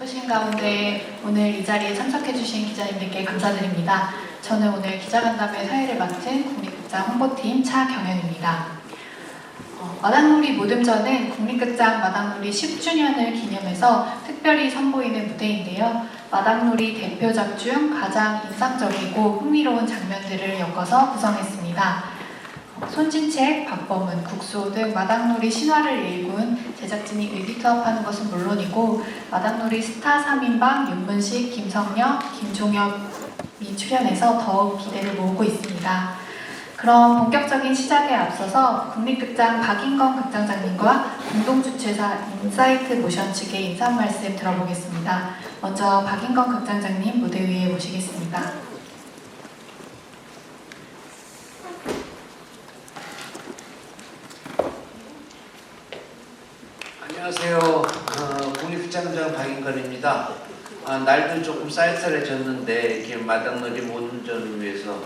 바쁘신 가운데 오늘 이 자리에 참석해주신 기자님들께 감사드립니다. 저는 오늘 기자간담회 사회를 맡은 국립극장 홍보팀 차경현입니다. 마당놀이 모듬전은 국립극장 마당놀이 10주년을 기념해서 특별히 선보이는 무대인데요. 마당놀이 대표작 중 가장 인상적이고 흥미로운 장면들을 엮어서 구성했습니다. 손진책, 박범은, 국소 등 마당놀이 신화를 일군 제작진이 의기투합하는 것은 물론이고 마당놀이 스타 3인방 윤문식, 김성녀, 김종엽이 출연해서 더욱 기대를 모으고 있습니다. 그럼 본격적인 시작에 앞서서 국립극장 박인건 극장장님과 공동주최사 인사이트 모션 측의 인사 말씀 들어보겠습니다. 먼저 박인건 극장장님 무대 위에 모시겠습니다. 안녕하세요. 국립극장장 박인건입니다. 날도 조금 쌀쌀해졌는데 이렇게 마당놀이 모든전을 위해서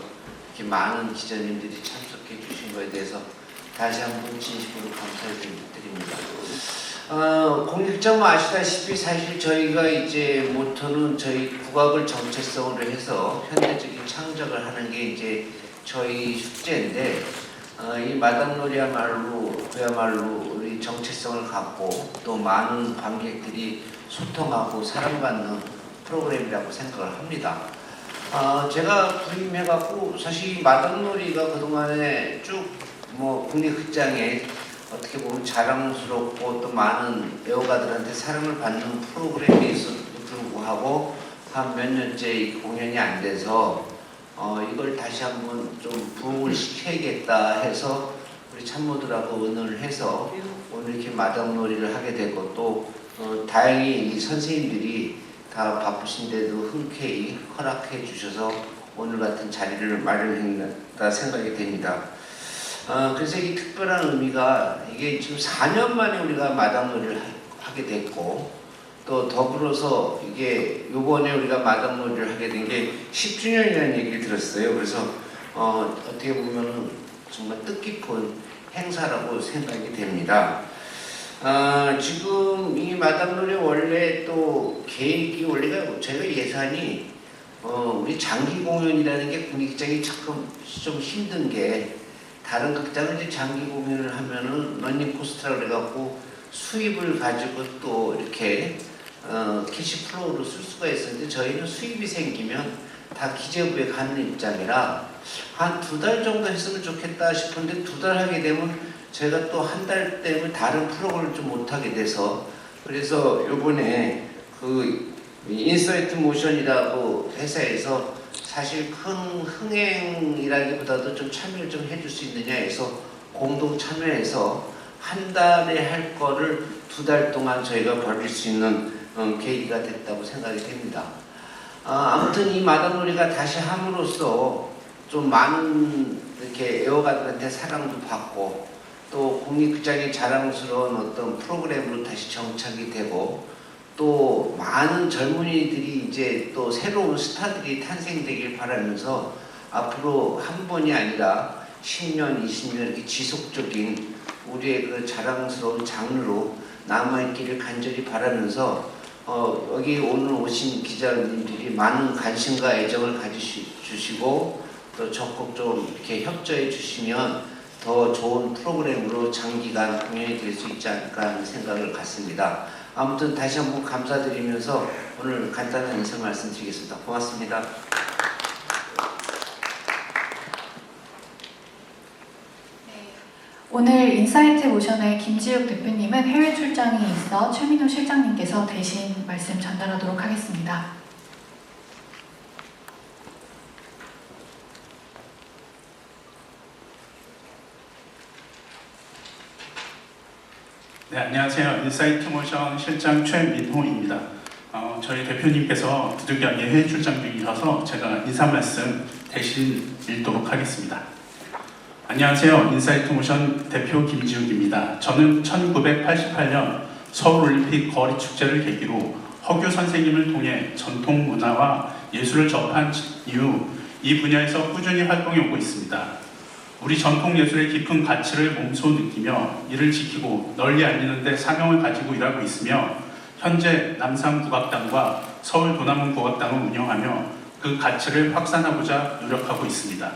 이렇게 많은 기자님들이 참석해 주신 것에 대해서 다시 한번 진심으로 감사드립니다. 국립극장 아시다시피 사실 저희가 이제 모토는 저희 국악을 정체성으로 해서 현대적인 창작을 하는 게 이제 저희 숙제인데 이 마당놀이야말로 그야말로 우리 정체성을 갖고 또 많은 관객들이 소통하고 사랑받는 프로그램이라고 생각을 합니다. 제가 부임해갖고 사실 마당놀이가 그동안에 쭉 국립극장에 어떻게 보면 자랑스럽고 또 많은 애호가들한테 사랑을 받는 프로그램에서도 불구하고 한 몇 년째 공연이 안 돼서 이걸 다시 한번 좀 부흥을 시켜야겠다 해서 우리 참모들하고 의논을 해서 오늘 이렇게 마당놀이를 하게 되고 또 다행히 이 선생님들이 다 바쁘신데도 흔쾌히 허락해 주셔서 오늘 같은 자리를 마련했다 생각이 됩니다. 그래서 이 특별한 의미가 이게 지금 4년 만에 우리가 마당놀이를 하게 됐고 또 더불어서 이게 요번에 우리가 마당놀이를 하게 된 게 10주년이라는 얘기를 들었어요. 그래서 어떻게 보면 정말 뜻깊은 행사라고 생각이 됩니다. 지금 이 마당놀이 원래 또 계획이 원래가 저희가 예산이 우리 장기 공연이라는 게 국립극장이 좀 힘든 게 다른 극장은 이제 장기 공연을 하면은 런닝 코스트라고 그래갖고 수입을 가지고 또 이렇게 캐시 플로우로 쓸 수가 있었는데 저희는 수입이 생기면 다 기재부에 가는 입장이라 한 2달 정도 했으면 좋겠다 싶은데 2달 하게 되면 저희가 또 한 달 때문에 다른 프로그램을 좀 못하게 돼서 그래서 요번에 그 인사이트 모션이라고 회사에서 사실 큰 흥행이라기보다도 좀 참여를 좀 해줄 수 있느냐 해서 공동 참여해서 한 달에 할 거를 2달 동안 저희가 벌일 수 있는 계기가 됐다고 생각이 됩니다. 아무튼 이 마당놀이가 다시 함으로써 좀 많은 이렇게 애호가들한테 사랑도 받고 또 국립극장의 자랑스러운 어떤 프로그램으로 다시 정착이 되고 또 많은 젊은이들이 이제 또 새로운 스타들이 탄생되길 바라면서 앞으로 한 번이 아니라 10년, 20년 이렇게 지속적인 우리의 그 자랑스러운 장르로 남아있기를 간절히 바라면서 여기 오늘 오신 기자님들이 많은 관심과 애정을 가져주시고 또 적극 좀 이렇게 협조해 주시면 더 좋은 프로그램으로 장기간 공연이 될 수 있지 않을까 하는 생각을 갖습니다. 아무튼 다시 한번 감사드리면서 오늘 간단한 인사 말씀드리겠습니다. 고맙습니다. 오늘 인사이트 모션의 김지욱 대표님은 해외 출장이 있어 최민호 실장님께서 대신 말씀 전달하도록 하겠습니다. 네, 안녕하세요. 인사이트 모션 실장 최민호입니다. 저희 대표님께서 부득이하게 해외 출장 중이셔서 제가 인사 말씀 대신 읽도록 하겠습니다. 안녕하세요. 인사이트 모션 대표 김지욱입니다. 저는 1988년 서울올림픽 거리축제를 계기로 허규 선생님을 통해 전통 문화와 예술을 접한 이후 이 분야에서 꾸준히 활동해 오고 있습니다. 우리 전통 예술의 깊은 가치를 몸소 느끼며 이를 지키고 널리 알리는 데 사명을 가지고 일하고 있으며 현재 남산국악당과 서울도남문국악당을 운영하며 그 가치를 확산하고자 노력하고 있습니다.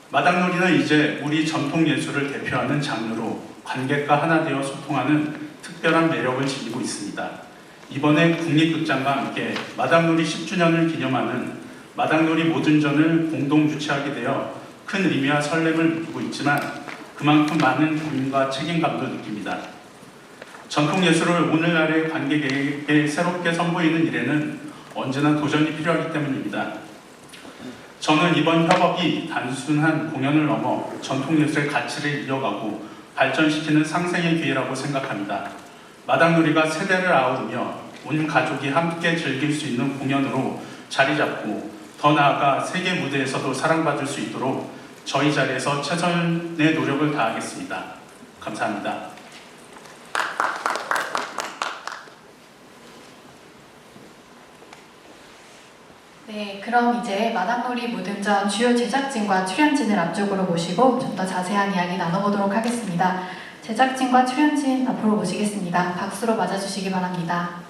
마당놀이는 이제 우리 전통예술을 대표하는 장르로 관객과 하나 되어 소통하는 특별한 매력을 지니고 있습니다. 이번에 국립극장과 함께 마당놀이 10주년을 기념하는 마당놀이 모든전을 공동 주최하게 되어 큰 의미와 설렘을 느끼고 있지만 그만큼 많은 고민과 책임감도 느낍니다. 전통예술을 오늘날의 관객에게 새롭게 선보이는 일에는 언제나 도전이 필요하기 때문입니다. 저는 이번 협업이 단순한 공연을 넘어 전통예술의 가치를 이어가고 발전시키는 상생의 기회라고 생각합니다. 마당놀이가 세대를 아우르며 온 가족이 함께 즐길 수 있는 공연으로 자리 잡고 더 나아가 세계 무대에서도 사랑받을 수 있도록 저희 자리에서 최선의 노력을 다하겠습니다. 감사합니다. 네, 그럼 이제 마당놀이 무등전 주요 제작진과 출연진을 앞쪽으로 모시고 좀 더 자세한 이야기 나눠보도록 하겠습니다. 제작진과 출연진 앞으로 모시겠습니다. 박수로 맞아주시기 바랍니다.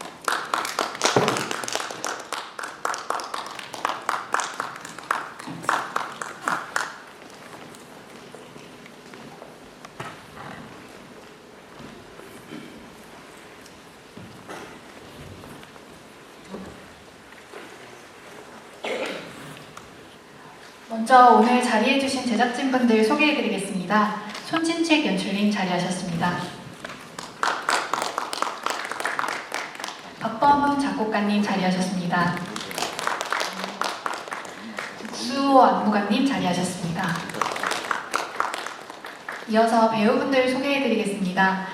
먼저 오늘 자리해주신 제작진분들 소개해드리겠습니다. 손진책 연출님 자리하셨습니다. 박범훈 작곡가님 자리하셨습니다. 수호 안무가님 자리하셨습니다. 이어서 배우분들 소개해드리겠습니다.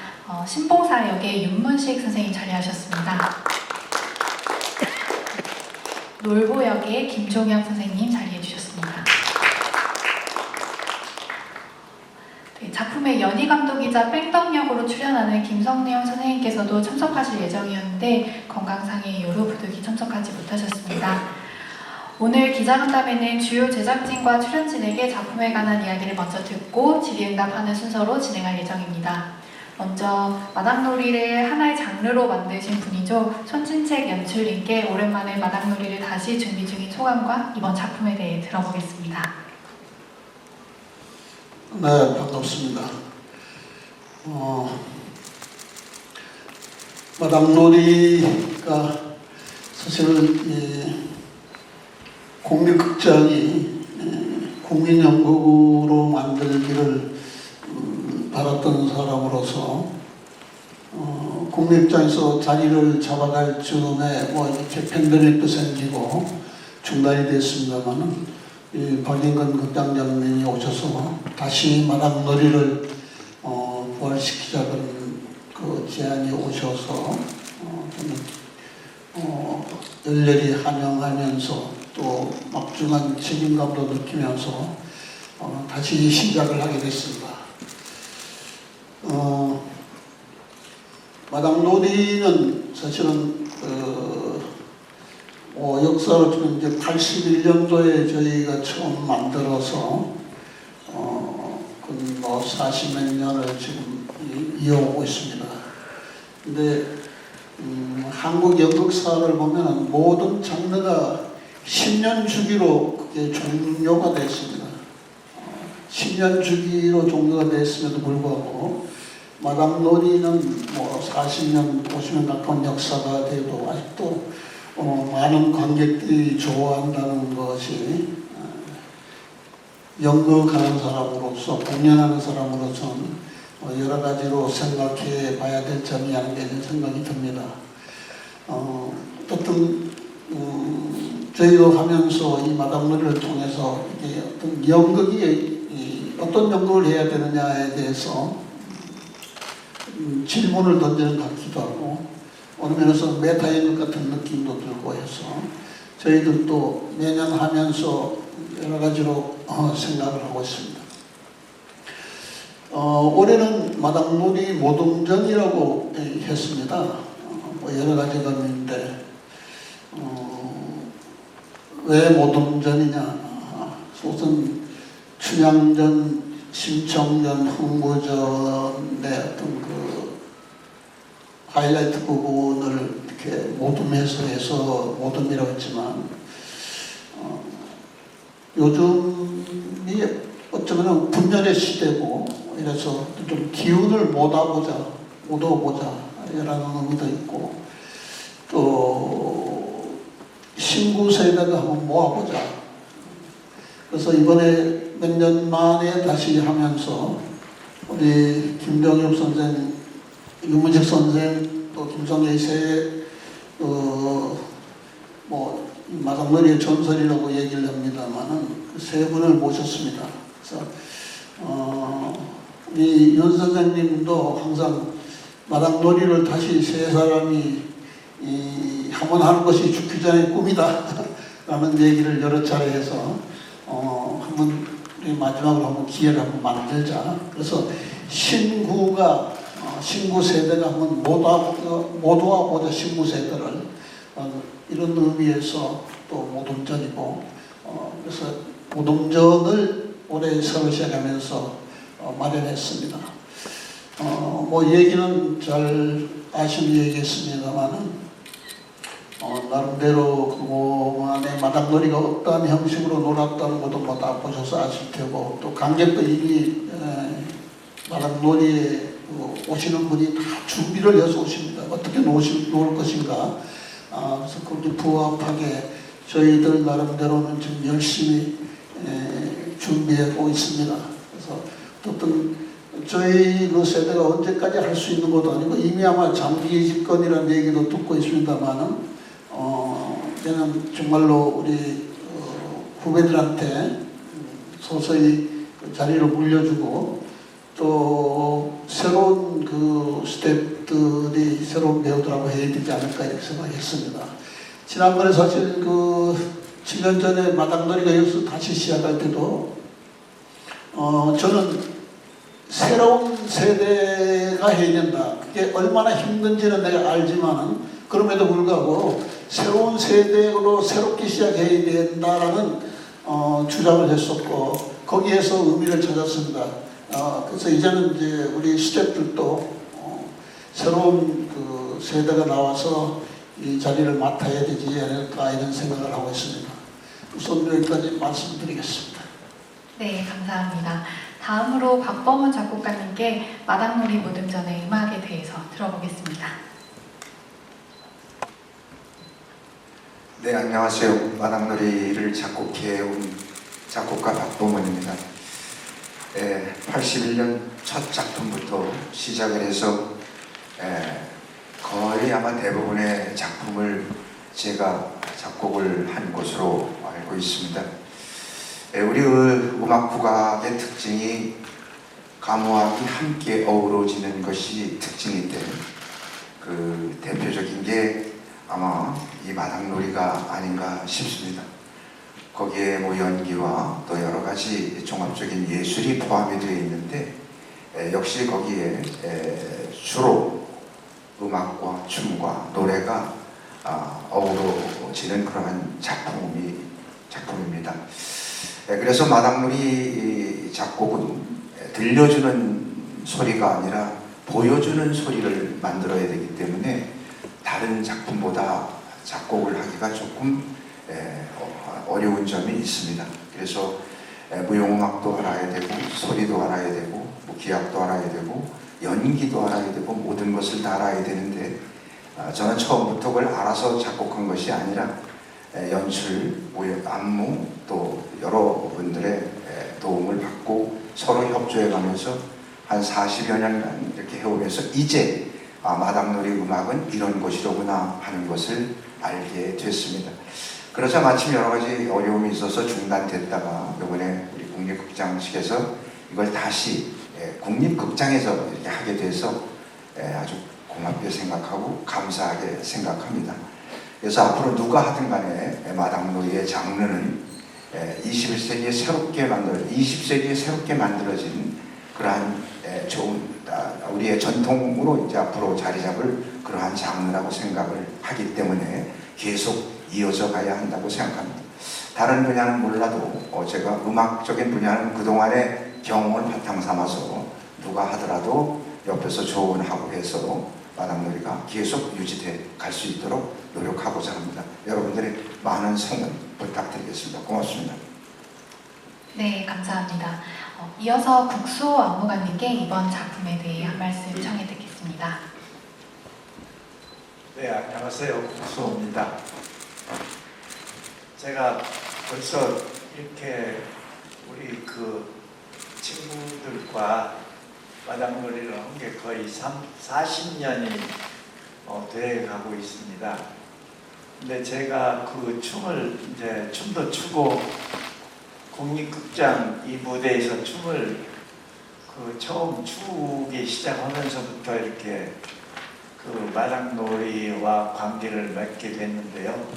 신봉사 역의 윤문식 선생님 자리하셨습니다. 놀보 역의 김종영 선생님 자리해주셨습니다. 네, 작품의 연희 감독이자 뺑덕 역으로 출연하는 김성령 선생님께서도 참석하실 예정이었는데 건강상의 이유로 부득이 참석하지 못하셨습니다. 오늘 기자간담회는 주요 제작진과 출연진에게 작품에 관한 이야기를 먼저 듣고 질의응답하는 순서로 진행할 예정입니다. 먼저 마당놀이를 하나의 장르로 만드신 분이죠. 손진책 연출님께 오랜만에 마당놀이를 다시 준비 중인 소감과 이번 작품에 대해 들어보겠습니다. 네, 반갑습니다. 마당놀이가 사실은 이 국립극장이 국민연극으로 만들기를 바랐던 사람으로서 국립극장에서 자리를 잡아갈 즈음에 이렇게 팬데믹도 생기고 중단이 됐습니다만은 이 박인근 극장장님이 오셔서 다시 마당놀이를 부활시키자는 그 제안이 오셔서 저는 열렬히 환영하면서 또 막중한 책임감도 느끼면서 다시 시작을 하게 됐습니다. 마당놀이는 사실은 역사로 지금 이제 81년도에 저희가 처음 만들어서 40몇 년을 지금 이어오고 있습니다. 근데 한국 연극사를 보면 모든 장르가 10년 주기로 그게 종료가 됐습니다. 10년 주기로 종료가 됐음에도 불구하고 마당놀이는 40년, 50년 가까운 역사가 돼도 아직도 많은 관객들이 좋아한다는 것이 연극하는 사람으로서, 공연하는 사람으로서는 여러 가지로 생각해 봐야 될 점이 아닌가 이런 생각이 듭니다. 어떤 저희도 하면서 이 마당놀이를 통해서 이게 어떤 연극이 어떤 연극을 해야 되느냐에 대해서 질문을 던지는 것 같기도 하고 어느 면에서 메타 연극 같은 느낌도 들고 해서 저희들도 매년 하면서 여러 가지로 생각을 하고 있습니다. 올해는 마당놀이 모동전이라고 했습니다. 여러 가지가 있는데 왜 모동전이냐? 우선 춘향전, 심청전, 흥부전의 어떤 그 하이라이트 부분을 이렇게 모둠해서 해서 모둠이라고 했지만 요즘이 어쩌면 분열의 시대고 이래서 좀 기운을 모아보자 이라는 의미도 있고 또 신구 세대가 한번 모아보자. 그래서 이번에 몇 년 만에 다시 하면서 우리 김정엽 선생, 유문식 선생, 또 김성애세 뭐 마당놀이의 전설이라고 얘기를 합니다만은 그 세 분을 모셨습니다. 그래서 우리 윤 선생님도 항상 마당놀이를 다시 세 사람이 한번 하는 것이 죽기 전의 꿈이다 라는 얘기를 여러 차례 해서 한번 우리 마지막으로 한번 기회를 한번 만들자. 그래서 신구 세대가 한번 모두와 보자 신구 세대를 이런 의미에서 또 모둠전이고 그래서 모둠전을 올해 새로 시작하면서 마련했습니다. 뭐 얘기는 잘 아시는 얘기했습니다만은 나름대로 그동안에 마당놀이가 어떠한 형식으로 놀았다는 것도 뭐 다 보셔서 아실 테고 또 관객도 이미 마당놀이에 오시는 분이 다 준비를 해서 오십니다. 어떻게 놀 것인가. 그래서 거기 부합하게 저희들 나름대로는 지금 열심히 준비하고 있습니다. 그래서 어떤 저희 그 세대가 언제까지 할 수 있는 것도 아니고 이미 아마 장기 집권이라는 얘기도 듣고 있습니다만은 저는 정말로 우리 후배들한테 서서히 그 자리를 물려주고 또 새로운 그 스태프들이 새로운 배우들하고 해야 되지 않을까 이렇게 생각했습니다. 지난번에 사실 그 7년 전에 마당놀이가 여기서 다시 시작할 때도 저는 새로운 세대가 해야 된다. 그게 얼마나 힘든지는 내가 알지만은 그럼에도 불구하고 새로운 세대로 새롭게 시작해야 된다라는 주장을 했었고 거기에서 의미를 찾았습니다. 그래서 이제는 이제 우리 스태프들도 새로운 그 세대가 나와서 이 자리를 맡아야 되지 않을까 이런 생각을 하고 있습니다. 우선 여기까지 말씀드리겠습니다. 네, 감사합니다. 다음으로 박범원 작곡가님께 마당놀이 모둠전의 음악에 대해서 들어보겠습니다. 네, 안녕하세요. 마당놀이를 작곡해온 작곡가 박범원입니다. 81년 첫 작품부터 시작을 해서 거의 아마 대부분의 작품을 제가 작곡을 한 것으로 알고 있습니다. 우리 음악 국악의 특징이 가무악이 함께 어우러지는 것이 특징인데 그 대표적인 게 아마 이 마당놀이가 아닌가 싶습니다. 거기에 뭐 연기와 또 여러 가지 종합적인 예술이 포함이 되어 있는데 역시 거기에 주로 음악과 춤과 노래가 어우러지는 그러한 작품입니다. 그래서 마당놀이 작곡은 들려주는 소리가 아니라 보여주는 소리를 만들어야 되기 때문에 다른 작품보다 작곡을 하기가 조금 어려운 점이 있습니다. 그래서 무용음악도 알아야 되고 소리도 알아야 되고 기악도 알아야 되고 연기도 알아야 되고 모든 것을 다 알아야 되는데 저는 처음부터 그걸 알아서 작곡한 것이 아니라 연출, 안무 또 여러분들의 도움을 받고 서로 협조해가면서 한 40여 년간 이렇게 해오면서 이제 마당놀이 음악은 이런 것이로구나 하는 것을 알게 됐습니다. 그러자 마침 여러 가지 어려움이 있어서 중단됐다가 이번에 우리 국립극장식에서 이걸 다시 국립극장에서 이렇게 하게 돼서 아주 고맙게 생각하고 감사하게 생각합니다. 그래서 앞으로 누가 하든 간에 마당놀이의 장르는 20세기에 새롭게 만들어진 그러한 좋은 우리의 전통으로 이제 앞으로 자리 잡을 그러한 장르라고 생각을 하기 때문에 계속 이어져 가야 한다고 생각합니다. 다른 분야는 몰라도 제가 음악적인 분야는 그동안의 경험을 바탕 삼아서 누가 하더라도 옆에서 조언하고 해서 마당놀이가 계속 유지돼 갈 수 있도록 노력하고자 합니다. 여러분들의 많은 성원 부탁드리겠습니다. 고맙습니다. 네, 감사합니다. 이어서 국수호 안무관님께 이번 작품에 대해 한 말씀 청해 듣겠습니다. 네, 안녕하세요. 국수호입니다. 제가 벌써 이렇게 우리 그 친구들과 마당놀이를 한 게 거의 40년이 돼 가고 있습니다. 근데 제가 그 춤을 이제 춤도 추고 국립극장 이 무대에서 춤을 그 처음 추기 시작하면서부터 이렇게 그 마당놀이와 관계를 맺게 됐는데요.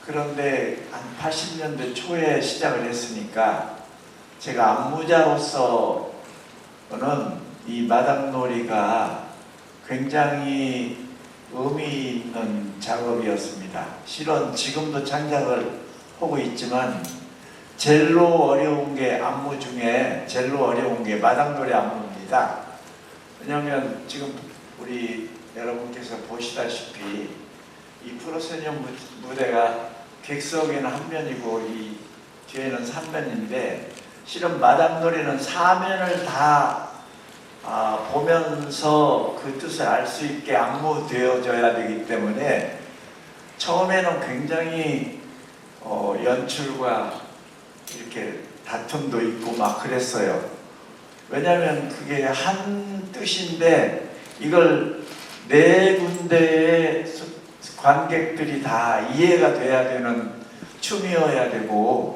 그런데 한 80년대 초에 시작을 했으니까 제가 안무자로서는 이 마당놀이가 굉장히 의미 있는 작업이었습니다. 실은 지금도 창작을 하고 있지만 제일로 어려운 게 안무 중에 제일로 어려운 게 마당놀이 안무입니다. 왜냐하면 지금 우리 여러분께서 보시다시피 이 프로세니엄 무대가 객석에는 한 면이고 이 뒤에는 3면인데 실은 마당놀이는 4면을 다 보면서 그 뜻을 알 수 있게 안무되어져야 되기 때문에 처음에는 굉장히 연출과 이렇게 다툼도 있고 막 그랬어요. 왜냐하면 그게 한 뜻인데 이걸 네 군데의 관객들이 다 이해가 돼야 되는 춤이어야 되고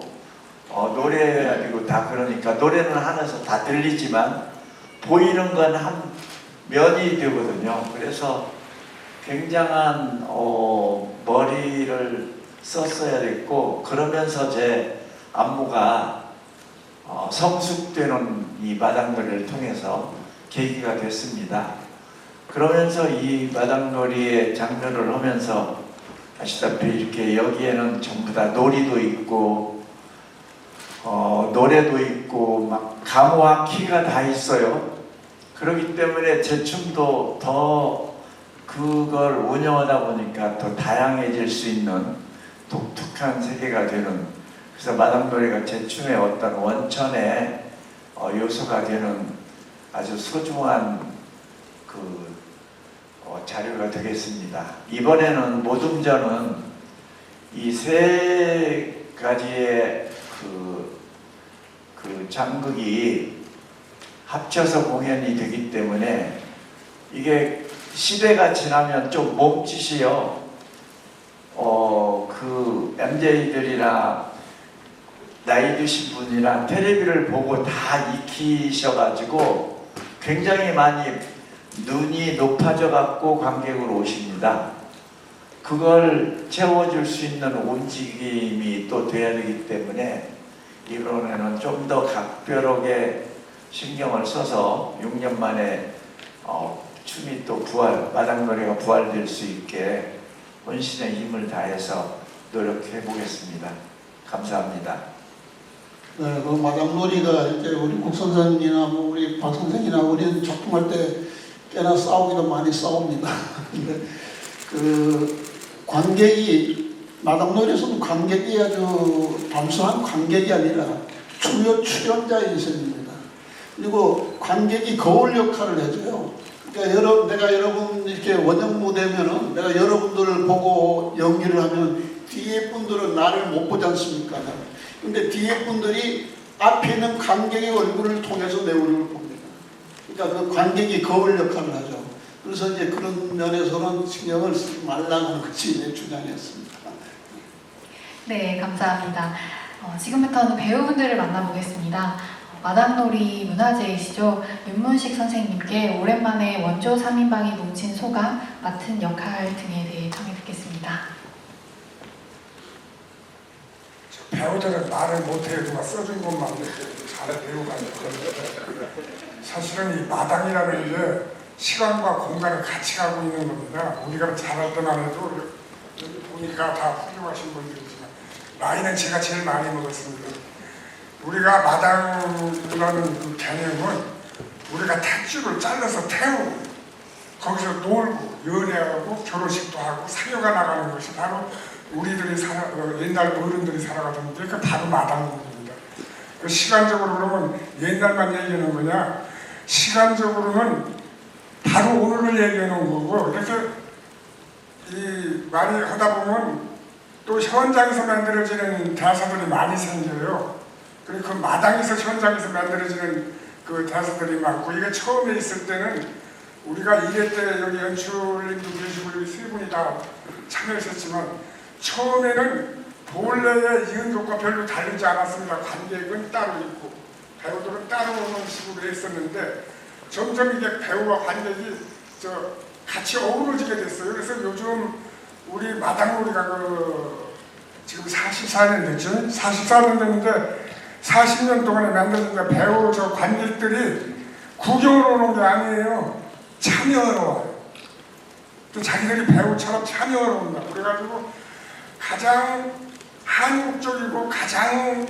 노래해야 되고 다 그러니까 노래는 하면서 다 들리지만 보이는 건 한 면이 되거든요. 그래서 굉장한 머리를 썼어야 됐고 그러면서 제 안무가 성숙되는 이 마당놀이를 통해서 계기가 됐습니다. 그러면서 이 마당놀이의 장면을 하면서 아시다시피 이렇게 여기에는 전부 다 놀이도 있고 노래도 있고 막 가무와 키가 다 있어요. 그렇기 때문에 제 춤도 더 그걸 운영하다 보니까 더 다양해질 수 있는 독특한 세계가 되는 그래서 마당놀이가 제 춤의 어떤 원천의 요소가 되는 아주 소중한 그 자료가 되겠습니다. 이번에는 모둠전은 이 세 가지의 그 장극이 합쳐서 공연이 되기 때문에 이게 시대가 지나면 좀 몸짓이요. 그 MJ들이나 나이 드신 분이나 텔레비를 보고 다 익히셔가지고 굉장히 많이 눈이 높아져 갖고 관객으로 오십니다. 그걸 채워줄 수 있는 움직임이 또 돼야 되기 때문에 이번에는 좀 더 각별하게 신경을 써서 6년 만에 춤이 또 마당놀이가 부활될 수 있게 혼신의 힘을 다해서 노력해 보겠습니다. 감사합니다. 네, 그 마당놀이가 이제 우리 국 선생이나 뭐 우리 박 선생이나 우리는 작품할 때 꽤나 싸우기도 많이 싸웁니다. 근데 그 관객이 마당놀이에서는 관객이 아주 단순한 관객이 아니라 주요 출연자의 인생입니다. 그리고 관객이 거울 역할을 해줘요. 그러니까 내가 여러분 이렇게 원형 무대면은 내가 여러분들을 보고 연기를 하면 뒤에 분들은 나를 못 보지 않습니까? 근데 뒤에 분들이 앞에 있는 관객의 얼굴을 통해서 내 얼굴을 봅니다. 그러니까 그 관객이 거울 역할을 하죠. 그래서 이제 그런 면에서는 신경을 쓰지 말라는 것이 내 주장이었습니다. 네, 감사합니다. 지금부터는 배우분들을 만나보겠습니다. 마당놀이 문화재이시죠. 윤문식 선생님께 오랜만에 원조 3인방이 뭉친 소감, 맡은 역할 등에 대해 청해 듣겠습니다. 배우들은 말을 못해요. 누가 써준 것만 잘 배우가지고. 사실은 이 마당이라는 게 시간과 공간을 같이 가고 있는 겁니다. 우리가 잘할 때만 해도 여기 보니까 다 훌륭하신 분들이지만 나이는 제가 제일 많이 먹었습니다. 우리가 마당이라는 그 개념은 우리가 탯줄을 잘라서 태우고 거기서 놀고 연애하고 결혼식도 하고 사녀가 나가는 것이 바로 우리들이 옛날 어른들이 살아가던 게 그 바로 마당놀이입니다. 그 시간적으로 그러면 옛날만 얘기하는 거냐? 시간적으로는 바로 오늘을 얘기하는 거고 이렇게 이 많이 하다 보면 또 현장에서 만들어지는 대사들이 많이 생겨요. 그리고 그 마당에서 현장에서 만들어지는 그 대사들이 많고 이게 처음에 있을 때는 우리가 1회 때 여기 연출님도 계시고 여기 세 분이 다 참여하셨지만 처음에는 본래의 이은족과 별로 다르지 않았습니다. 관객은 따로 있고 배우들은 따로 오는 식으로 했었는데 점점 이게 배우와 관객이 같이 어우러지게 됐어요. 그래서 요즘 우리 마당놀이가 지금 44년 됐죠? 44년 됐는데 40년 동안에 만들어진 배우 관객들이 구경으로 오는 게 아니에요. 참여하러 와요. 또 자기들이 배우처럼 참여하러 온다. 그래가지고 가장 한국적이고 가장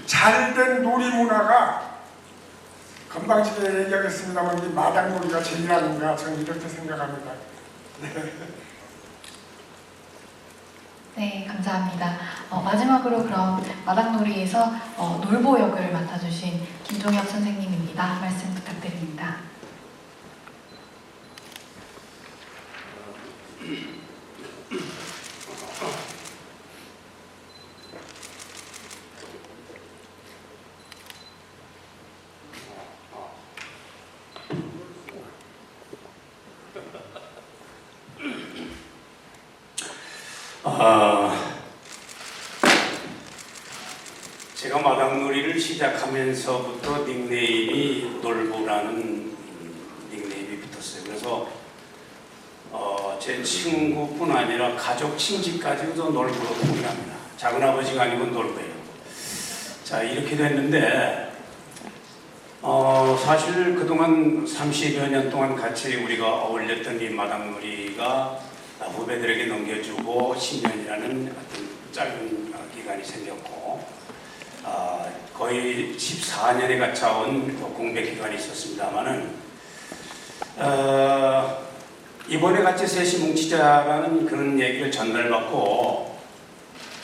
잘된 놀이문화가 건방지게 얘기하겠습니다만 이 마당놀이가 제일아닌가 저는 이렇게 생각합니다. 네, 감사합니다. 마지막으로 그럼 마당놀이에서 놀보 역을 맡아주신 김종혁 선생님입니다. 말씀 부탁드립니다. 제가 마당놀이를 시작하면서부터 닉네임이 놀보라는 닉네임이 붙었어요. 그래서 제 친구뿐 아니라 가족 친지까지도 놀보로 통일합니다. 작은아버지가 아니면 놀보예요. 자, 이렇게 됐는데 사실 그동안 30여 년 동안 같이 우리가 어울렸던 이 마당놀이가 후배들에게 넘겨주고 10년이라는 어떤 짧은 기간이 생겼고 거의 14년에 갇혀온 공백 기간이 있었습니다만은 이번에 같이 셋이 뭉치자라는 그런 얘기를 전달받고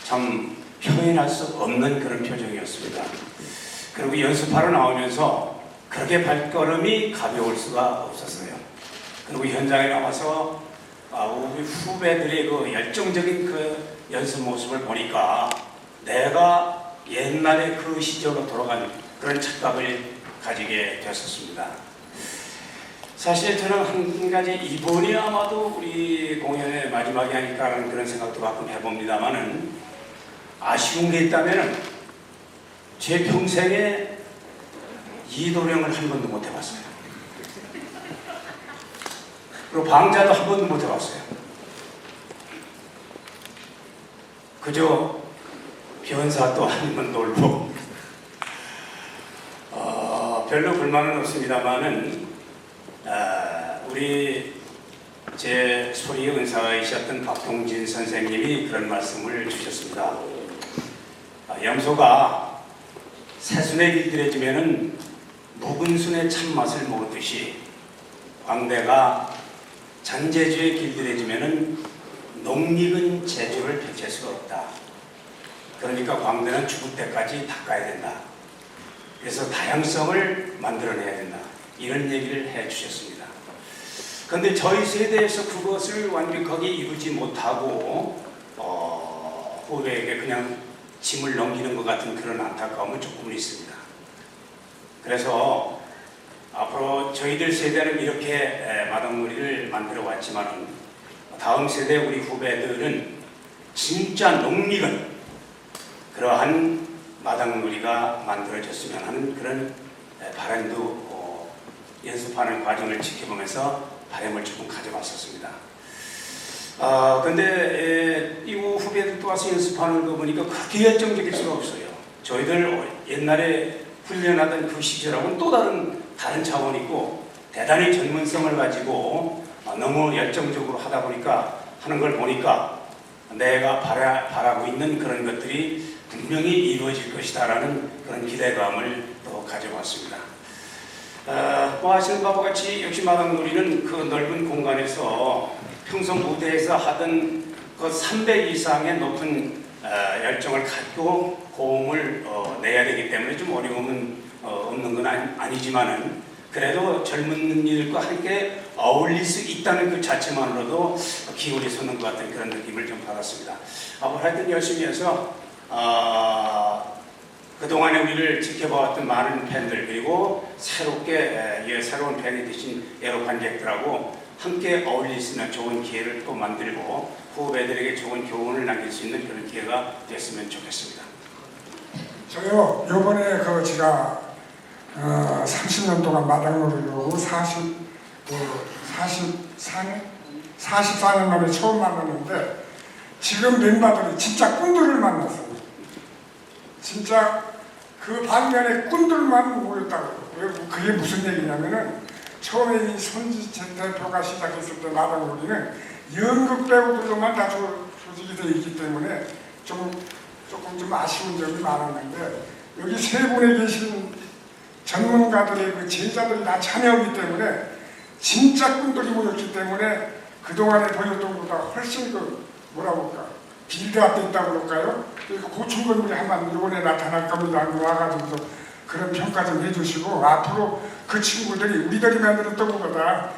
참 표현할 수 없는 그런 표정이었습니다. 그리고 연습하러 나오면서 그렇게 발걸음이 가벼울 수가 없었어요. 그리고 현장에 나와서 우리 후배들의 그 열정적인 그 연습 모습을 보니까 내가 옛날에 그 시절로 돌아간 그런 착각을 가지게 됐었습니다. 사실 저는 한 가지 이번이 아마도 우리 공연의 마지막이 아닐까라는 그런 생각도 가끔 해봅니다만은 아쉬운 게 있다면은 제 평생에 이도령을 한 번도 못 해봤어요. 그리고 방자도 한 번도 못 해봤어요. 그저 변사도 아니면 놀고 별로 불만은 없습니다만은 우리 제 소리 은사이셨던 박동진 선생님이 그런 말씀을 주셨습니다. 염소가 새순에 길들여지면은 묵은 순의 참맛을 모르듯이 광대가 전제주에 길들여지면은 농익은 제주를 펼칠 수가 없다. 그러니까 광대는 죽을 때까지 닦아야 된다. 그래서 다양성을 만들어내야 된다. 이런 얘기를 해주셨습니다. 그런데 저희 세대에서 그것을 완벽하게 이루지 못하고 후배에게 그냥 짐을 넘기는 것 같은 그런 안타까움은 조금은 있습니다. 그래서 앞으로 저희들 세대는 이렇게 마당놀이를 만들어 왔지만 다음 세대 우리 후배들은 진짜 농익은 그러한 마당놀이가 만들어졌으면 하는 그런 바람도 연습하는 과정을 지켜보면서 바람을 조금 가져봤었습니다. 근데 이 후배들도 와서 연습하는 거 보니까 그렇게 열정적일 수가 없어요. 저희들 옛날에 훈련하던 그 시절하고는 또 다른 차원이고 대단히 전문성을 가지고 너무 열정적으로 하다 보니까 하는 걸 보니까 내가 바라고 있는 그런 것들이 분명히 이루어질 것이다라는 그런 기대감을 또 가져봤습니다. 뭐 아시는 바와 같이 역시 마당놀이는 그 넓은 공간에서 평소 무대에서 하던 그 3배 이상의 높은 열정을 갖고 고음을 내야 되기 때문에 좀 어려움은 없는 건 아니지만은 그래도 젊은 이들과 함께 어울릴 수 있다는 그 자체만으로도 기울이 솟는 것 같은 그런 느낌을 좀 받았습니다. 하여튼 열심히 해서 그동안에 우리를 지켜봐왔던 많은 팬들 그리고 새롭게 새로운 팬이 되신 여러 관객들하고 함께 어울릴 수 있는 좋은 기회를 또 만들고 후배들에게 좋은 교훈을 남길 수 있는 그런 기회가 됐으면 좋겠습니다. 저요 요번에 그 제가 30년 동안 마당놀이를 하고 44년 만에 처음 만났는데 지금 멤버들이 진짜 꾼들을 만났어요. 진짜 그 반면에 꾼들만 모였다고. 그게 무슨 얘기냐면은 처음에 이 손지천 대표가 시작했을 때 마당놀이는 연극 배우들로만 다 조직이 되어 있기 때문에 조금 좀 아쉬운 점이 많았는데 여기 세 분에 계신 전문가들의 그 제자들이 다 참여하기 때문에 진짜 꾼들이 모였기 때문에 그동안에 보였던 것보다 훨씬 뭐라고 할까 빌드업 됐다고 그럴까요? 고충분들이 한번 이번에 나타날 겁니다. 와가지고 그런 평가 좀 해주시고 앞으로 그 친구들이 우리들이 만들었던 것보다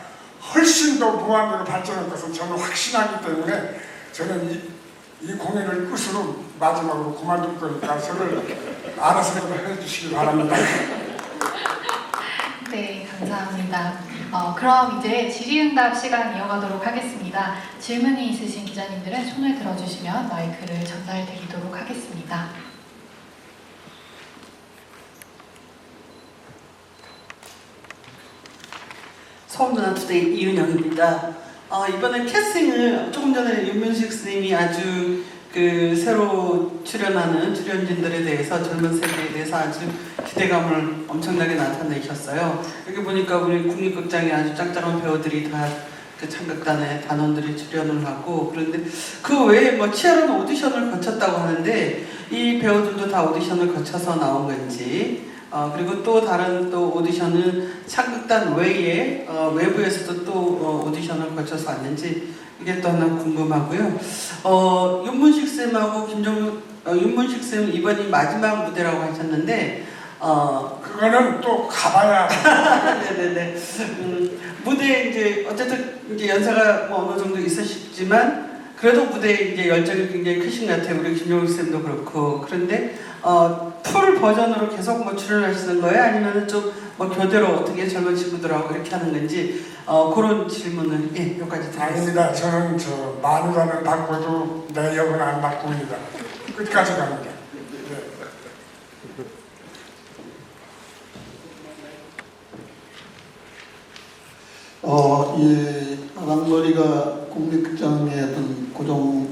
훨씬 더 무한대로 발전할 것은 저는 확신하기 때문에 저는 이 공연을 끝으로 마지막으로 그만둘 거니까 저를 알아서 해주시기 바랍니다. 네, 감사합니다. 그럼 이제 질의응답 시간 이어가도록 하겠습니다. 질문이 있으신 기자님들은 손을 들어주시면 마이크를 전달드리도록 하겠습니다. 서울문화투데이 이은영입니다. 이번에 캐스팅을 조금 전에 윤문식 스님이 아주 새로 출연하는 출연진들에 대해서 젊은 세대에 대해서 아주 기대감을 엄청나게 나타내셨어요. 여기 보니까 우리 국립극장에 아주 짱짱한 배우들이 다 그 창극단의 단원들이 출연을 하고 그런데 그 외에 뭐 치열한 오디션을 거쳤다고 하는데 이 배우들도 다 오디션을 거쳐서 나온 건지 그리고 또 다른 또 오디션은 창극단 외에 외부에서도 또 오디션을 거쳐서 왔는지 이게 또 하나 궁금하고요. 윤문식 쌤하고 윤문식 쌤 이번이 마지막 무대라고 하셨는데 그거는 또 가봐야 네네네. 무대에 이제 어쨌든 이제 연세가 뭐 어느 정도 있으시지만 그래도 무대에 이제 열정이 굉장히 크신 것 같아요. 우리 김종욱 쌤도 그렇고 그런데 풀 버전으로 계속 뭐 출연하시는 거예요? 아니면 좀 뭐 교대로 어떻게 젊은 친구들하고 이렇게 하는 건지 그런 질문을 여기까지 드리겠습니다. 아닙니다. 저는 마누라는 바꿔도 내 역은 안 바꿉니다. 끝까지 갑니다. 예, 마당놀이가 국립극장의 어떤 고정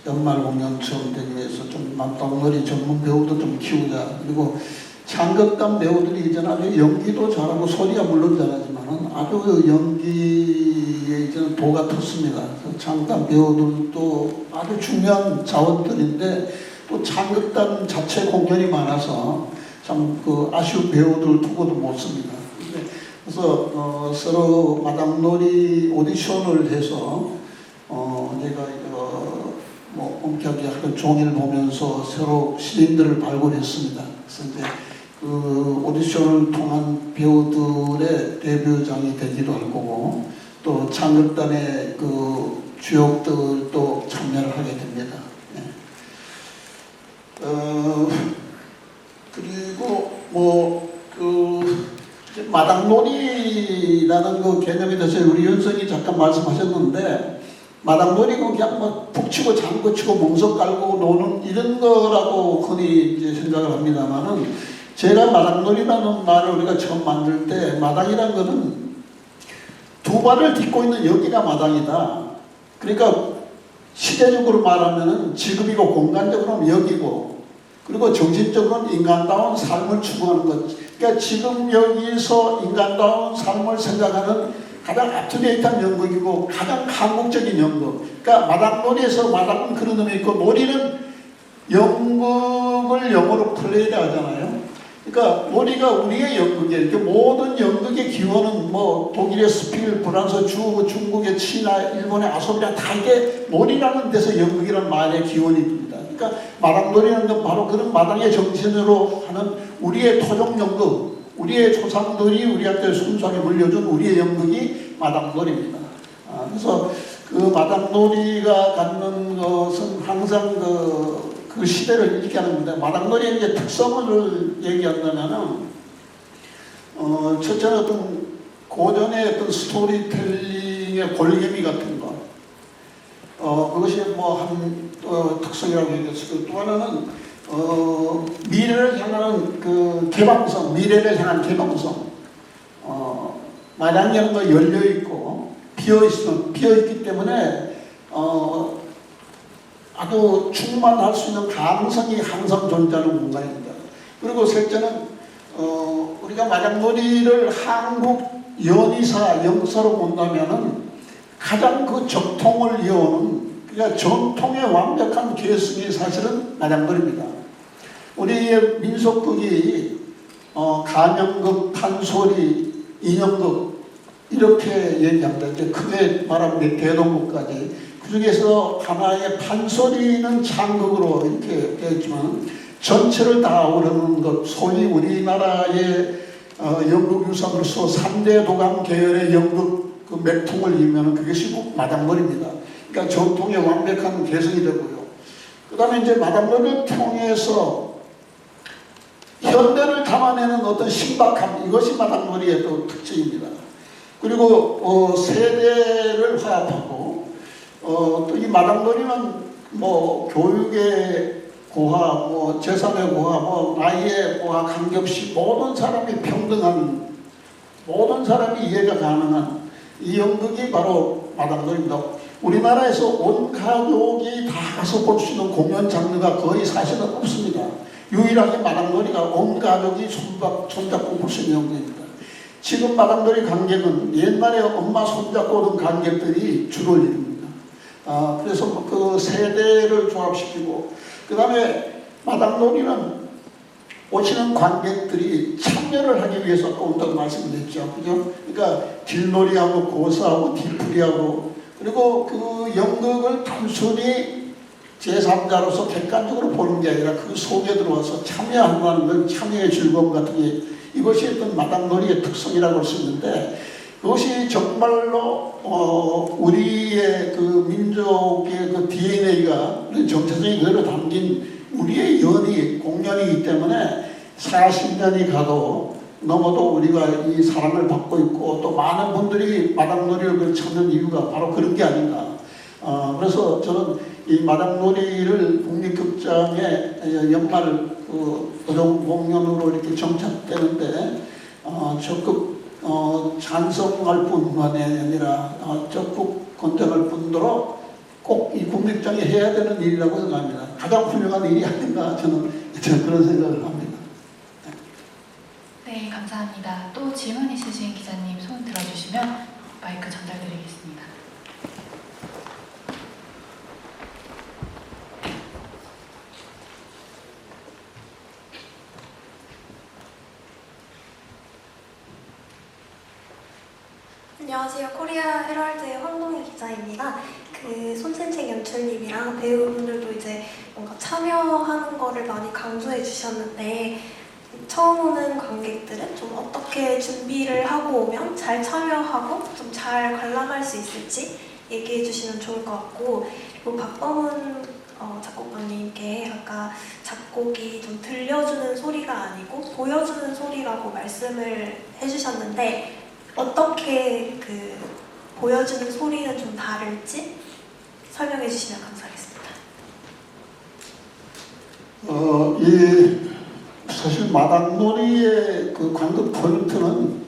연말 공연처럼 되기 위해서 좀 마당놀이 전문 배우도 좀 키우자. 그리고 창극단 배우들이 이제는 아주 연기도 잘하고 소리가 물론 잘하지만은 아주 연기에 이제는 도가 텄습니다. 창극단 배우들도 아주 중요한 자원들인데 또 창극단 자체 공연이 많아서 참 아쉬운 배우들 두고도 못 씁니다. 그래서 서로 마당놀이 오디션을 해서 내가 뭐 엄격하게 하루 종일 보면서 새로 신인들을 발굴했습니다. 그래서 이제 그 오디션을 통한 배우들의 데뷔장이 되기도 할 거고 또 창극단의 그 주역들도 참여를 하게 됩니다. 네. 그리고 마당놀이라는 그 개념에 대해서 우리 윤석이 잠깐 말씀하셨는데 마당놀이가 그냥 뭐 북치고 장구치고 멍석 깔고 노는 이런 거라고 흔히 이제 생각을 합니다만은 제가 마당놀이라는 말을 우리가 처음 만들 때 마당이라는 거는 두 발을 딛고 있는 여기가 마당이다. 그러니까 시대적으로 말하면은 지금이고 공간적으로는 여기고 그리고 정신적으로는 인간다운 삶을 추구하는 것. 그러니까 지금 여기서 인간다운 삶을 생각하는 가장 앞투데이트한 연극이고 가장 한국적인 연극. 그러니까 마당놀이에서 마당은 그런 의미 있고 놀이는 연극을 영어로 플레이를 하잖아요. 그러니까 놀이가 우리의 연극이에요. 이렇게 모든 연극의 기원은 뭐 독일의 스필, 프랑스 주, 중국의 치나, 일본의 아소비나 다 이게 놀이라는 데서 연극이라는 말의 기원이 됩니다. 그러니까 마당놀이라는 건 바로 그런 마당의 정신으로 하는 우리의 토종 연극, 우리의 조상들이 우리한테 순수하게 물려준 우리의 연극이 마당놀이입니다. 그래서 그 마당놀이가 갖는 것은 항상 그 시대를 읽게 하는 겁니다. 마당놀이의 이제 특성을 얘기한다면은, 첫째는 어떤 고전의 어떤 스토리텔링의 골개미 같은 거, 그것이 뭐 한 특성이라고 얘기했어요. 또 하나는 미래를 향하는 그 개방성, 미래를 향한 개방성. 마당이라는 거 열려 있고 비어 있기 때문에 아주 충만할 수 있는 가능성이 항상 존재하는 공간입니다. 그리고 셋째는 우리가 마당놀이를 한국 연의사, 역사로 본다면은 가장 그 정통을 이어오는, 그러니까 전통의 완벽한 계승이 사실은 마당놀이입니다. 우리의 민속극이 가명극, 판소리, 인형극 이렇게 얘기합니다. 이제 크게 말하면 대동극까지. 그 중에서 하나의 판소리는 창극으로 이렇게 되어 있지만 전체를 다 아우르는 것, 소위 우리나라의 연극 유산으로서 3대 도감 계열의 연극 그 맥통을 이루면 그것이 마당놀이입니다. 그러니까 전통의 완벽한 개성이 되고요. 그 다음에 이제 마당놀이를 통해서 현대를 담아내는 어떤 신박함, 이것이 마당놀이의 또 특징입니다. 그리고 세대를 화합하고 또 이 마당놀이는 뭐 교육의 고하, 뭐 재산의 고하, 뭐 나이의 고하 관계없이 모든 사람이 평등한, 모든 사람이 이해가 가능한 이 연극이 바로 마당놀이입니다. 우리나라에서 온 가족이 다 가서 볼 수 있는 공연 장르가 거의 사실은 없습니다. 유일하게 마당놀이가 온 가족이 손잡고 볼 수 있는 연극입니다. 지금 마당놀이 관객은 옛날에 엄마 손잡고 오던 관객들이 주를 이룹니다. 그래서 그 세대를 조합시키고, 그 다음에 마당놀이는 오시는 관객들이 참여를 하기 위해서 온다고 말씀드렸죠. 그죠? 그러니까 길놀이하고 고사하고 뒤풀이하고, 그리고 그 연극을 단순히 제3자로서 객관적으로 보는 게 아니라 그 속에 들어와서 참여한다는 건 참여의 즐거움 같은 게, 이것이 어떤 마당놀이의 특성이라고 할 수 있는데, 그것이 정말로 우리의 그 민족의 그 DNA가 정체성이 그대로 담긴 우리의 연이 공연이기 때문에 40년이 가도 넘어도 우리가 이 사랑을 받고 있고, 또 많은 분들이 마당놀이를 찾는 이유가 바로 그런 게 아닌가. 그래서 저는 이 마당놀이를 국립극장의 연말 고정 공연으로 이렇게 정착되는데 적극 찬성할 뿐만이 아니라 적극 권장할 뿐더러 꼭 이 국립극장이 해야 되는 일이라고 생각합니다. 가장 훌륭한 일이 아닌가 저는 그런 생각을 합니다. 네, 감사합니다. 또 질문 있으신 기자님 손 들어주시면 마이크 전달드리겠습니다. 안녕하세요. 코리아 헤럴드의 황동희 기자입니다. 그 손진책 연출님이랑 배우분들도 이제 뭔가 참여하는 거를 많이 강조해 주셨는데, 처음 오는 관객들은 좀 어떻게 준비를 하고 오면 잘 참여하고 좀 잘 관람할 수 있을지 얘기해 주시면 좋을 것 같고, 그리고 박범은 작곡가님께 아까 작곡이 좀 들려주는 소리가 아니고 보여주는 소리라고 말씀을 해주셨는데, 어떻게 그 보여주는 소리는 좀 다를지 설명해 주시면 감사하겠습니다. 사실 마당놀이의 그 관극 포인트는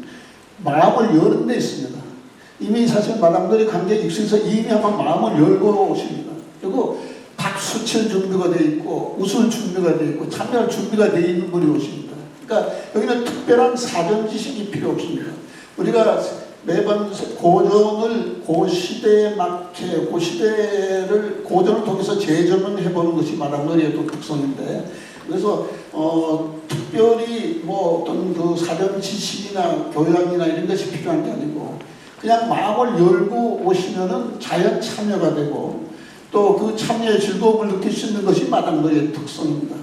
마음을 여는 데 있습니다. 이미 사실 마당놀이 관객 입장에서 이미 아마 마음을 열고 오십니다. 그리고 박수 칠 준비가 되어 있고 웃을 준비가 되어 있고 참여할 준비가 되어 있는 분이 오십니다. 그러니까 여기는 특별한 사전 지식이 필요 없습니다. 우리가 매번 고전을 고시대에 맞게 고전을 통해서 재점을 해보는 것이 마당놀이의 또 특성인데, 그래서 특별히 뭐 어떤 그 사전 지식이나 교양이나 이런 것이 필요한 게 아니고 그냥 마음을 열고 오시면은 자연 참여가 되고 또 그 참여의 즐거움을 느낄 수 있는 것이 마당놀이의 특성입니다.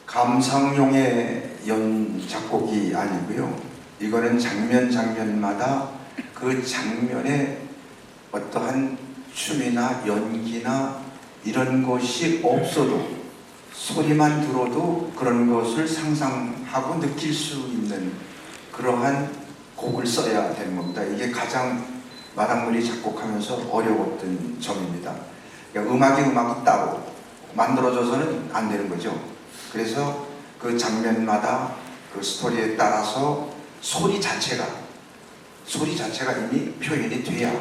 감상용의 작곡이 아니고요. 이거는 장면마다 그 장면에 어떠한 춤이나 연기나 이런 것이 없어도 소리만 들어도 그런 것을 상상하고 느낄 수 있는 그러한 곡을 써야 되는 겁니다. 이게 가장 마당놀이 작곡하면서 어려웠던 점입니다. 그러니까 음악이 따로 만들어져서는 안 되는 거죠. 그래서 그 장면마다 그 스토리에 따라서 소리 자체가 이미 표현이 돼야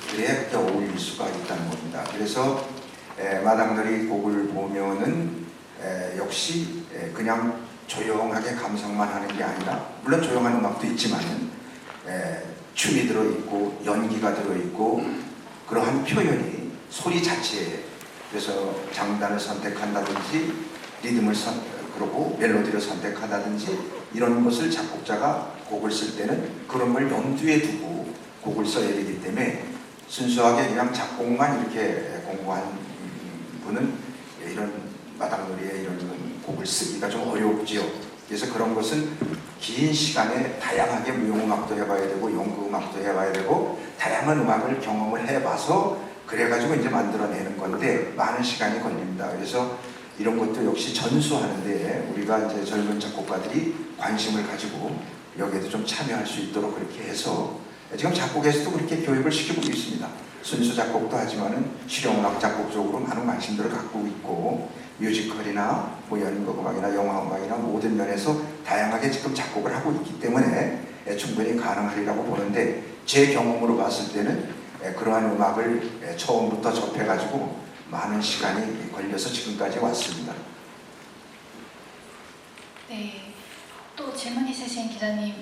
그게 어울릴 수가 있다는 겁니다. 그래서 마당놀이 곡을 보면은 역시 그냥 조용하게 감상만 하는 게 아니라 물론 조용한 음악도 있지만은 춤이 들어있고 연기가 들어있고 그러한 표현이 소리 자체에 그래서 장단을 선택한다든지 리듬을 그러고 멜로디를 선택한다든지 이런 것을 작곡자가 곡을 쓸 때는 그런 걸 염두에 두고 곡을 써야 되기 때문에 순수하게 그냥 작곡만 이렇게 공부한 분은 이런 마당놀이에 이런 곡을 쓰기가 좀 어렵지요. 그래서 그런 것은 긴 시간에 다양하게 무용음악도 해봐야 되고 연구음악도 해봐야 되고 다양한 음악을 경험을 해봐서 그래가지고 이제 만들어내는 건데 많은 시간이 걸립니다. 그래서 이런 것도 역시 전수하는데 우리가 이제 젊은 작곡가들이 관심을 가지고 여기에도 좀 참여할 수 있도록 그렇게 해서 지금 작곡에서도 그렇게 교육을 시키고 있습니다. 순수 작곡도 하지만은 실용음악 작곡 쪽으로 많은 관심들을 갖고 있고 뮤지컬이나 뭐 연극음악이나 영화음악이나 모든 면에서 다양하게 지금 작곡을 하고 있기 때문에 충분히 가능하리라고 보는데 제 경험으로 봤을 때는 그러한 음악을 처음부터 접해가지고 많은 시간이 걸려서 지금까지 왔습니다. 네, 또 질문 있으신 기자님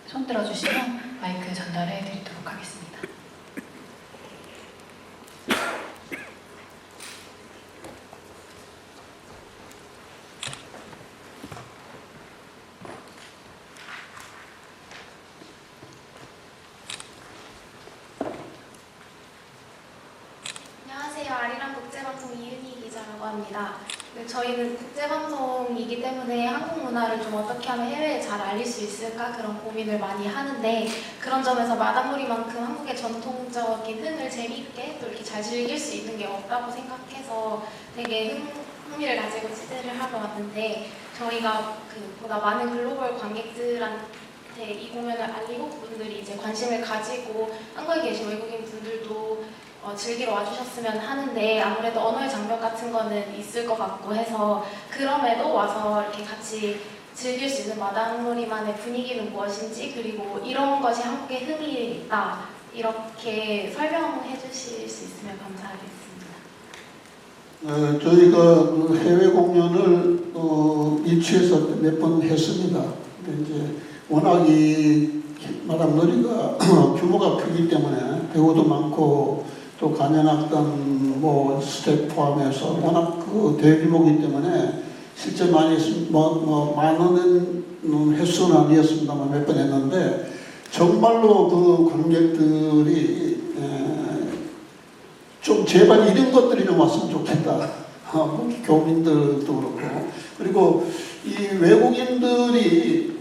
손 들어주시면 마이크 전달해 드리도록 하겠습니다. 안녕하세요. 아리랑 국제방송 이은희 기자라고 합니다. 저희는 국제방송이기 때문에 한국 문화를 좀 어떻게 하면 해외에 잘 알릴 수 있을까 그런 고민을 많이 하는데 그런 점에서 마당놀이만큼 한국의 전통적인 흥을 재미있게 또 이렇게 잘 즐길 수 있는 게 없다고 생각해서 되게 흥미를 가지고 취재를 하러 왔는데 저희가 보다 많은 글로벌 관객들한테 이 공연을 알리고 그분들이 이제 관심을 가지고 한국에 계신 외국인 분들도 즐기러 와주셨으면 하는데 아무래도 언어의 장벽 같은 거는 있을 것 같고 해서 그럼에도 와서 이렇게 같이 즐길 수 있는 마당놀이만의 분위기는 무엇인지 그리고 이런 것이 한국의 흥이 있다 이렇게 설명해 주실 수 있으면 감사하겠습니다. 저희가 해외 공연을 이취해서 몇 번 했습니다. 근데 이제 워낙 이 마당놀이가 규모가 크기 때문에 배우도 많고 또 관현악단 뭐 스텝 포함해서 워낙 그 대규모이기 때문에 실제 많이 많은 횟수는 아니었습니다만 몇 번 했는데 정말로 그 관객들이 좀 제발 이런 것들이 좀 왔으면 좋겠다. 교민들도 그렇고 그리고 이 외국인들이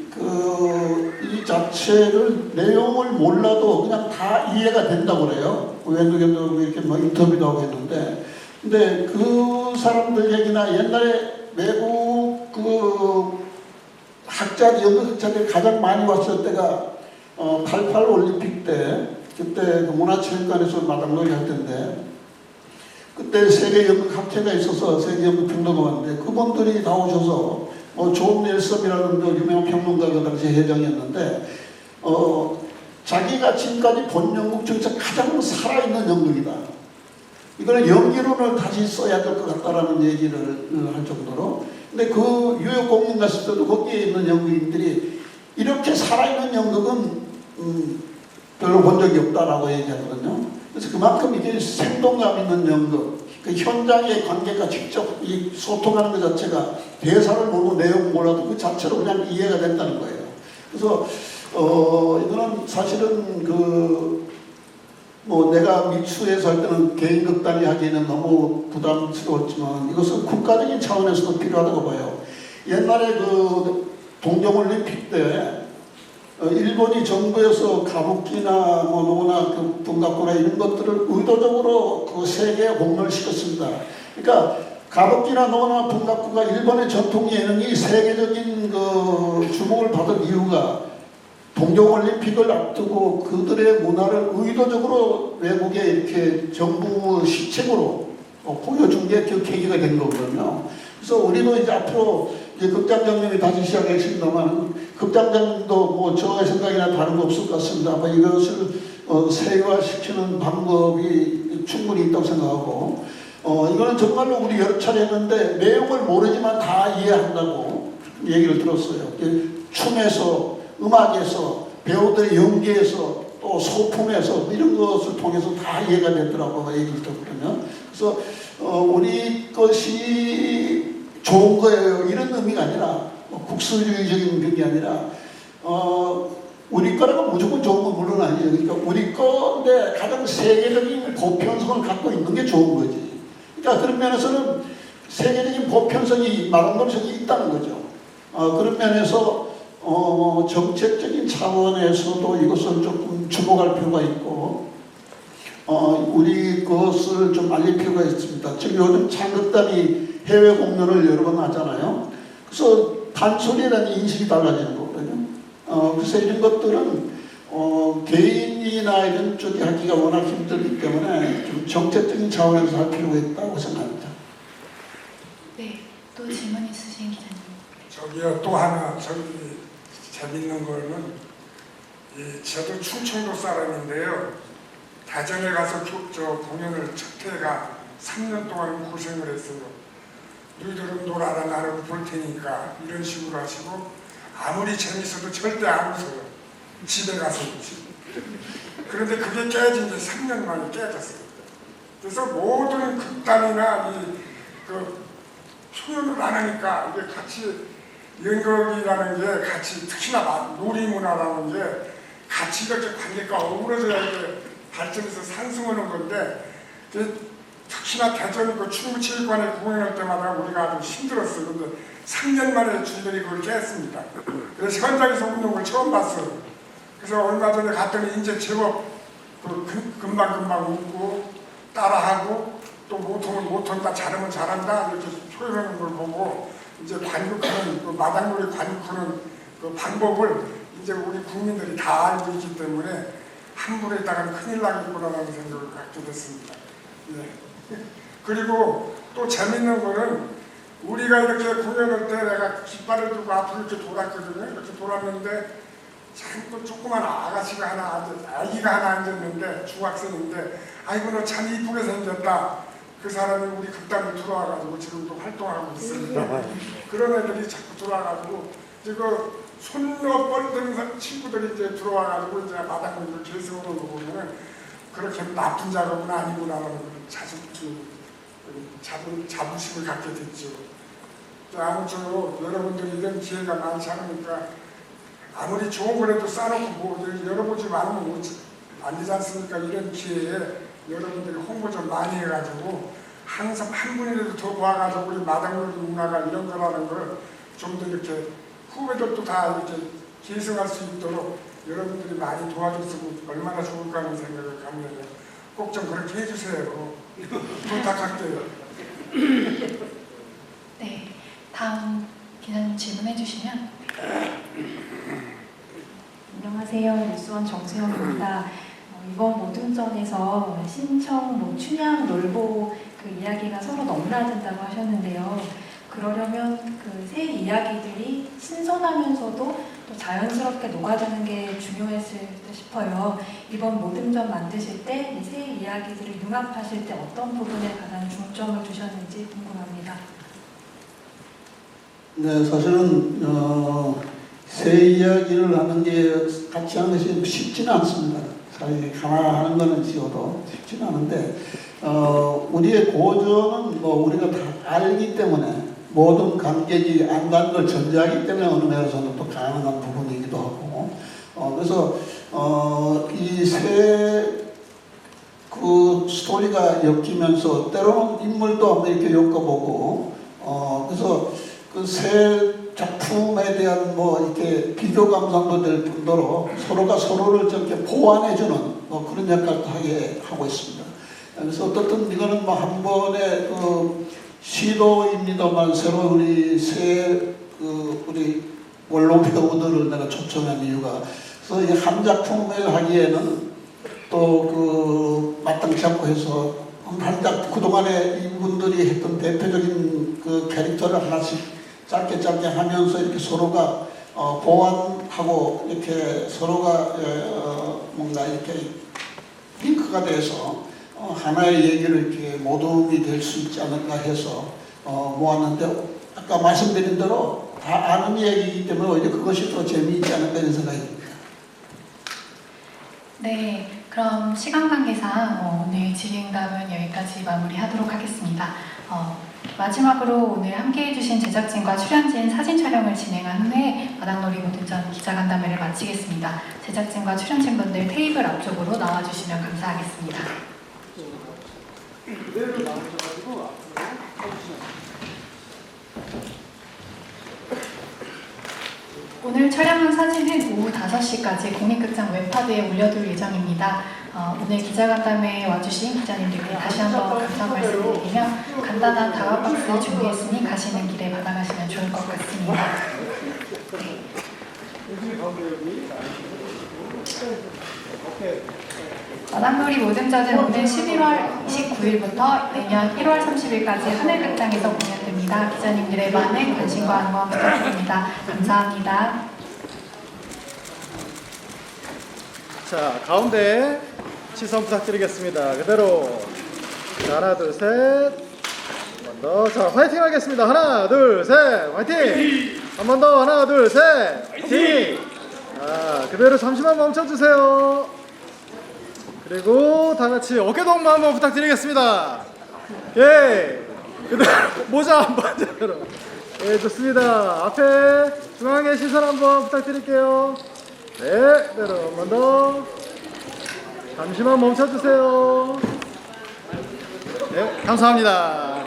이 자체를 내용을 몰라도 그냥 다 이해가 된다고 그래요. 외국인도 이렇게 뭐 인터뷰도 하고 했는데, 근데 그 사람들 얘기나 옛날에 외국 그 학자들, 연극 학자들이 가장 많이 왔을 때가 88 올림픽 때 그때 그 문화체육관에서 마당놀이 할 텐데 그때 세계 연극 학회가 있어서 세계 연극 평론가인데 그분들이 다 오셔서 존 넬섬이라는 유명한 평론가가 그 당시 회장이었는데 자기가 지금까지 본 연극 중에서 가장 살아있는 연극이다. 이거는 연기론을 다시 써야 될 것 같다라는 얘기를 할 정도로. 근데 그 뉴욕 공연 갔을 때도 거기에 있는 연극인들이 이렇게 살아있는 연극은 별로 본 적이 없다라고 얘기하거든요. 그래서 그만큼 이게 생동감 있는 연극, 그 현장의 관계가 직접 이 소통하는 것 자체가 대사를 모르고 내용 몰라도 그 자체로 그냥 이해가 된다는 거예요. 그래서 이거는 사실은 뭐 내가 미추에서 할 때는 개인 극단이 하기에는 너무 부담스러웠지만 이것은 국가적인 차원에서도 필요하다고 봐요. 옛날에 그 동경올림픽 때 일본이 정부에서 가부키나 뭐 노나 그 분각고나 이런 것들을 의도적으로 그 세계에 공멸시켰습니다. 그러니까 가부키나 노나 분각고가 일본의 전통 예능이 세계적인 그 주목을 받은 이유가 동경올림픽을 앞두고 그들의 문화를 의도적으로 외국에 이렇게 정부 시책으로 보여준 게 그 계기가 된 거거든요. 그래서 우리도 이제 앞으로 이제 극장장님이 다시 시작하신다면 극장장님도 뭐 저의 생각이나 다른 거 없을 것 같습니다. 아마 이것을 세계화시키는 방법이 충분히 있다고 생각하고 이거는 정말로 우리 여러 차례 했는데 내용을 모르지만 다 이해한다고 얘기를 들었어요. 춤에서 음악에서 배우들의 연기에서 또 소품에서 이런 것을 통해서 다 이해가 되더라고 얘기를 듣거든요. 그래서 우리 것이 좋은 거예요 이런 의미가 아니라 국수주의적인 게 아니라 우리 거라고 무조건 좋은 건 물론 아니에요. 그러니까 우리 건데 가장 세계적인 보편성을 갖고 있는 게 좋은 거지. 그러니까 그런 면에서는 세계적인 보편성이 마당놀이석이 있다는 거죠. 그런 면에서 정책적인 차원에서도 이것을 조금 주목할 필요가 있고 우리 것을 좀 알릴 필요가 있습니다. 지금 요즘 창극단이 해외 공연을 여러 번 하잖아요. 그래서 단소리라는 인식이 달라지는 거거든요. 그래서 이런 것들은 개인이나 이런 쪽이 하기가 워낙 힘들기 때문에 좀 정책적인 차원에서 할 필요가 있다고 생각합니다. 네, 또 질문 있으신 기자님. 저기요, 또 하나 재밌는 거는 저도 충청도 사람인데요. 대전에 가서 공연을 첫 해가 3년 동안 고생을 했어요. 너희들은 놀아라 나는 볼 테니까 이런 식으로 하시고 아무리 재밌어도 절대 안 웃어요. 집에 가서 웃지. 그런데 그게 깨진 지 3년 만에 깨졌어요. 그래서 모든 극단이나 표현을 안 하니까 이게 같이 연극이라는 게 같이 특히나 놀이문화라는 게 같이 이렇게 관계가 어우러져야 이게 발전해서 상승하는 건데 특히나 대전 그 충무체육관에 공연할 때마다 우리가 아주 힘들었어요. 근데 3년 만에 주인들이 그걸 깼습니다. 그래서 현장에서 웃는 걸 처음 봤어요. 그래서 얼마 전에 갔더니 이제 제법 금방금방 웃고 따라하고 또 못한다 잘하면 잘한다 이렇게 표현하는 걸 보고 이제 관극하는 마당놀이 관극하는 그 방법을 이제 우리 국민들이 다 알고 있기 때문에 함부로 했다가는 큰일 나겠구나라는 생각을 갖게 됐습니다. 네. 그리고 또 재밌는 거는 우리가 이렇게 공연할 때 내가 깃발을 들고 앞으로 이렇게 돌았거든요. 이렇게 돌았는데 참 조그만 아가씨가 아기가 하나 앉았는데 중학생인데 아이고 너 참 이쁘게 생겼다. 그 사람이 우리 극단에 들어와가지고 지금도 활동하고 있습니다. 그런 애들이 자꾸 들어와가지고 지금 손녀 뻘든 친구들이 이제 들어와가지고 이제 마당놀이를 계승으로 보면은 그렇게 나쁜 작업은 아니구나라는 자부심을 갖게 됐죠. 아무쪼록 여러분들이 이런 기회가 많지 않으니까 아무리 좋은 거라도 싸놓고 뭐 열어보지 말면 안 되지 않습니까? 이런 기회에 여러분들이 홍보 좀 많이 해가지고 항상 한 분이라도 더 모아가지고 우리 마당놀이 문화가 이런 거라는 걸 좀 더 이렇게 후배들도 다 이렇게 계승할 수 있도록 여러분들이 많이 도와줬으면 얼마나 좋을까 하는 생각을 갖는데 꼭 좀 그렇게 해주세요. 부탁할게요. 네, 다음 기자님 질문해 주시면. 안녕하세요. 뉴스원 정수영입니다. 이번 모든전에서 신청, 춘향, 놀보 그 이야기가 서로 넘나든다고 하셨는데요. 그러려면 그 새 이야기들이 신선하면서도 또 자연스럽게 녹아드는 게 중요했을 듯 싶어요. 이번 모든전 만드실 때 이 새 이야기들을 융합하실 때 어떤 부분에 가장 중점을 두셨는지 궁금합니다. 네, 사실은 새 이야기를 하는 게 같이 하는 것이 쉽지는 않습니다. 잘 하나하는 거는 지어도 쉽지는 않은데 우리의 고전은 뭐 우리가 다 알기 때문에 모든 관객이 안 간 걸 전제하기 때문에 어느 면에서는 또 가능한 부분이기도 하고 그래서 이 세 그 스토리가 엮이면서 때로는 인물도 한번 이렇게 엮어보고 그래서 그 세 작품에 대한 뭐 이렇게 비교 감상도 될 뿐더러 서로가 서로를 좀 이렇게 보완해주는 뭐 그런 역할도 하고 있습니다. 그래서 어떻든 이거는 뭐 한 번의 그 시도입니다만 새로 우리 우리 원로 배우들을 내가 초청한 이유가 그래서 이 한 작품을 하기에는 또 그 마땅치 않고 해서 그동안에 이분들이 했던 대표적인 그 캐릭터를 하나씩 짧게 하면서 이렇게 서로가 보완하고 이렇게 서로가 뭔가 이렇게 링크가 돼서 하나의 얘기를 이렇게 모둠이 될 수 있지 않을까 해서 모았는데 아까 말씀드린 대로 다 아는 얘기이기 때문에 오히려 그것이 더 재미있지 않을까 이런 생각이 듭니다. 네, 그럼 시간 관계상 오늘 질의응답은 여기까지 마무리하도록 하겠습니다. 마지막으로 오늘 함께해 주신 제작진과 출연진 사진 촬영을 진행한 후에 마당놀이 모든전 기자간담회를 마치겠습니다. 제작진과 출연진분들 테이블 앞쪽으로 나와주시면 감사하겠습니다. 오늘 촬영한 사진은 오후 5시까지 국립극장 웹하드에 올려둘 예정입니다. 오늘 기자간담회에 와주신 기자님들께 다시 한번 감사 말씀드리며 간단한 다가박스 준비했으니 가시는 길에 받아가시면 좋을 것 같습니다. 마당놀이 모든전은 오늘 11월 29일부터 내년 1월 30일까지 하늘극장에서 공연됩니다. 기자님들의 많은 관심과 응원 부탁드립니다. 감사합니다. 자, 가운데 시선 부탁드리겠습니다. 그대로. 자, 하나, 둘, 셋. 한 번 더. 자, 화이팅 하겠습니다. 하나, 둘, 셋. 화이팅! 한 번 더. 하나, 둘, 셋. 화이팅! 자, 그대로 잠시만 멈춰주세요. 그리고 다 같이 어깨 동무 한번 부탁드리겠습니다. 예. 그대로 모자 한번 제대로. 예, 좋습니다. 앞에 중앙에 시선 한번 부탁드릴게요. 네, 그대로 한 번 더. 잠시만 멈춰주세요. 네, 감사합니다.